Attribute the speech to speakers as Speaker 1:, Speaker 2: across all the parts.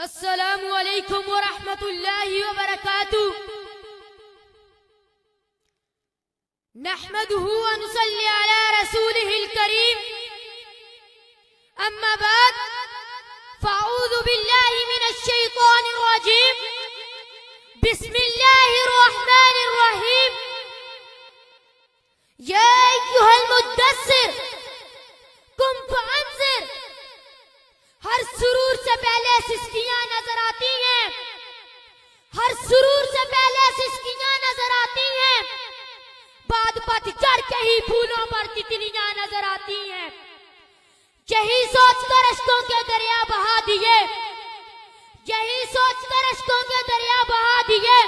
Speaker 1: السلام علیکم ورحمۃ اللہ وبرکاتہ نحمده ونصلي على رسوله الكريم اما بعد فاعوذ باللہ من الشیطان الرجیم بسم اللہ الرحمن الرحیم یا ایھا المدثر قم فانذر ہر سرور سے پہلے سسکیاں نظر آتی ہیں، ہر سرور سے پہلے سسکیاں نظر آتی ہیں، بعد پت چڑھ کے ہی پھولوں پر تتلیاں نظر آتی ہیں۔ یہی سوچ کر اشکوں کے دریا بہا دیے، یہی سوچ کر اشکوں کے دریا بہا دیے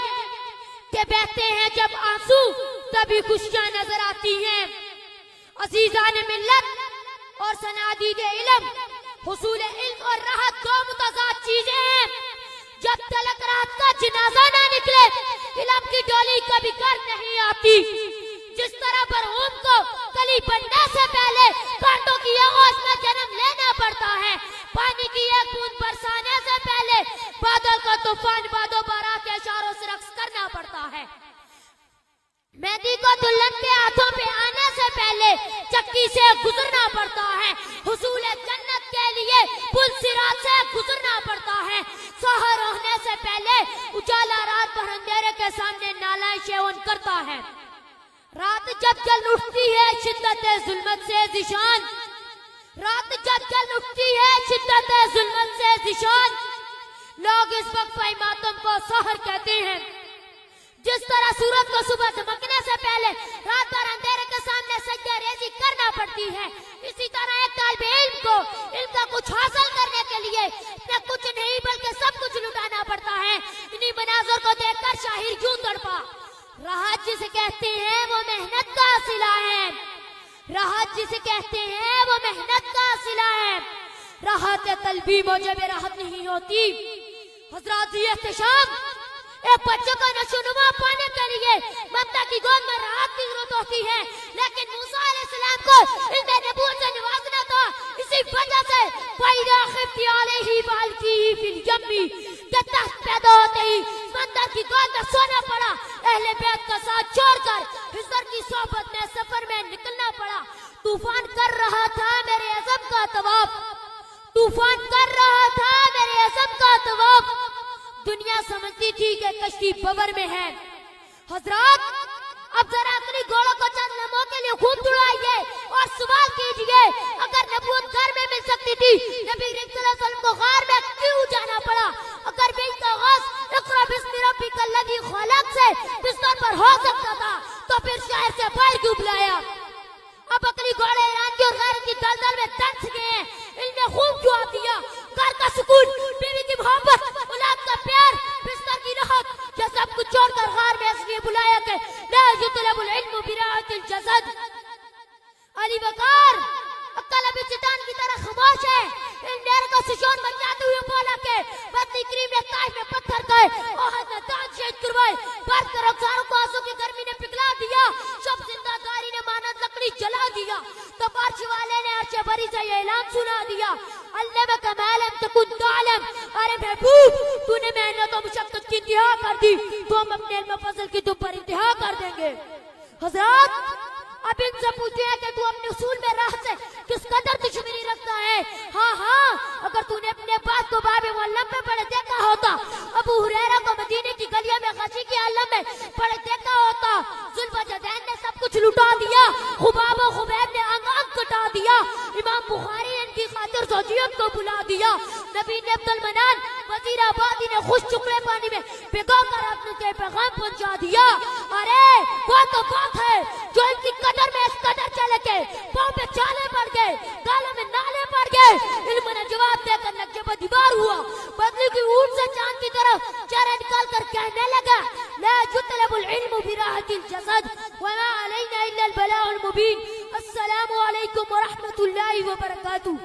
Speaker 1: کہ بہتے ہیں جب آنسو تبھی خوشیاں نظر آتی ہیں۔ عزیزان ملت اور صنادید علم، حصول علم اور راحت دو متضاد چیزیں ہیں۔ جب تلک راحت کا جنازہ نہ نکلے علم کی ڈولی کبھی گھر نہیں آتی۔ جس طرح برہوم کو کلی بننے سے پہلے کانٹوں کی آغوش میں جنم لینا پڑتا ہے، پانی کی ایک بوند برسانے سے پہلے بادل کا طوفان باد و بارہ کے اشاروں سے رقص کرنا پڑتا ہے۔ مہندی کو دلہن کے ہاتھوں پہ آنے سے پہلے چکی سے گزرنا پڑتا ہے۔ حصول جنت کے لیے پل صراط سے گزرنا پڑتا ہے۔ سحر ہونے سے پہلے اجالا رات بھر اندھیرے کے سامنے نالائیں شیون کرتا ہے۔ رات جب جل اٹھتی ہے شدت ظلمت سے ذیشان، رات جب جل اٹھتی ہے شدت ظلمت سے ذیشان، لوگ اس وقت ماتم کو سحر کہتے ہیں۔ جس طرح سورج کو صبح دمکنے سے پہلے رات بھر اندھیرے کے سامنے سجدہ ریزی کرنا پڑتی ہے، اسی طرح ایک طالب علم کو علم کا کچھ حاصل کرنے کے لیے نہ کچھ نہیں بلکہ سب کچھ لٹانا پڑتا ہے۔ انہی مناظر کو دیکھ کر شاعر یوں تڑپا، راحت جسے کہتے ہیں وہ محنت کا صلہ ہے، راحت جسے کہتے ہیں وہ محنت کا صلہ ہے، راحت طلبی موجب راحت نہیں ہوتی۔ حضرات یہ احتشام ایک بچے کو نشونما پانے کے لیے ممتا کی گود میں راحت کی ضرورت ہوتی ہے، لیکن موسیٰ علیہ السلام کو علم نبوت سے نوازنا تھا۔ اسی وجہ سے فَإِذَا خِفْتِ عَلَيْهِ فَأَلْقِيهِ فِي الْيَمِّ کہ تحت پیدا ہوتے ہی سمندر کی گود میں سونا پڑا، اہل بیت کا ساتھ چھوڑ کر حضر کی صحبت میں سفر میں نکلنا پڑا۔ طوفان کر رہا تھا میرے عزم کا طواف، طوفان کر رہا تھا میرے عزم کا طواف، دنیا سمجھتی تھی کہ کشتی بور میں ہے۔ حضرات اب ذرا اپنی گھوڑوں کو چند لمحوں کے لیے خوب دوڑائیے اور سوال کیجئے، اگر نبوت گھر میں مل سکتی تھی نبی کریم صلی اللہ علیہ وسلم کو غار میں کیوں جانا پڑا؟ اگر بیچ کا آغاز اقرأ باسم ربک الذی خلق سے بستر پر ہو سکتا تھا تو پھر شہر سے باہر کیوں بلایا؟ اب اپنی گھوڑے ایران کی اور غیرت کی دلدل میں ترس گئے ہیں، علم نے خوب جواب دیا، گھر کا سکون، بیوی کی محبت، اولاد کا پیار، بستر کی راحت، یہ سب کچھ چھوڑ کر غار میں اس لیے بلایا کہ لا یطلب العلم براحت الجسد۔ علی بکار عقل ابھی چٹان کی طرح خاموش ہے۔ علم نے کو سشون بچاتے ہوئے بولا کہ بدنی کریم نے طائف میں پتھر کھائے، احد نے دان شہید کروائے، برف کے رخساروں کو آنسوں کی گرمی نے پگھلا دیا، شب زندہ داری نے مانند لکڑی جلا دیا، تو عرش والے نے عرش بری سے یہ اعلان سنا دیا، علمک ما لم تکن تعلم، ارے محبوب تو نے محنت و مشقت کی انتہا کر دی، تو ہم اپنے علم و فضل کی تم پر انتہا کر دیں گے۔ حضرات اب ان سے پوچھتے ہیں کہ تو اپنے اصول میں راہ سے کس قدر دشمنی رکھتا ہے؟ ہاں اگر تو نے اپنے باپ کو باب معلم میں پڑھے دیکھا ہوتا، ابو ہریرہ کو مدینے کی گلیوں میں غشی کے عالم میں پڑھے دیکھا ہوتا، ذوالوجہین نے سب کچھ لٹا دیا، خباب و خبیب نے آنگ آنگ کٹا دیا، امام بخاری نے ان کی خاطر زوجیت کو بلا دیا، نبی نے عبد المنان وزیر آبادی نے خوش چکڑے پانی میں بھگو کر اپنے کے پیغام پہنچا دیا۔ ارے وہ تو بات ہے جو ان کی قدر میں اس قدر چلے کے پاؤں پہ چالے پڑ گئے، گالوں میں نالے پڑ گئے، علم نے جواب دے کر نقشے پر دیوار ہوا، بدلی کی اونٹ سے چاند کی طرف چہرہ نکال کر کہنے لگا لا یطلب العلم براحت الجسد وما علینا الا البلاغ المبین۔ السلام علیکم ورحمۃ اللہ وبرکاتہ۔